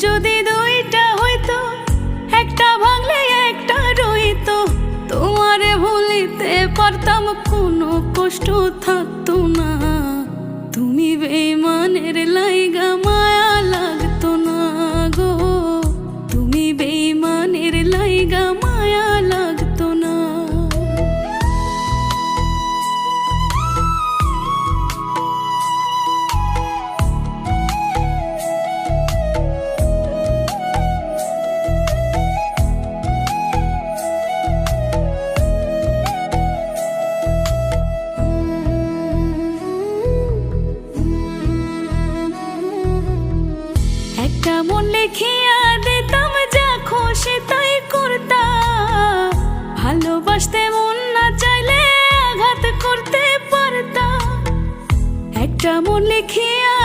যদি দুইটা হইতো, একটা ভাঙলে একটা রইতো, তোমারে ভুলিতে পারতাম, কোনো কষ্ট থাকতো না। তুমি বেঈমানের লাইগা মায়া লাগতো না গো, তুমি বেঈমানের লাইগা মায়া লাগতো না। একটা মন লিখিয়া দিতাম, যা খুশি তাই করতা, ভালোবাসতে মন না চাইলে আঘাত করতে পারতা। একটা মন লিখিয়া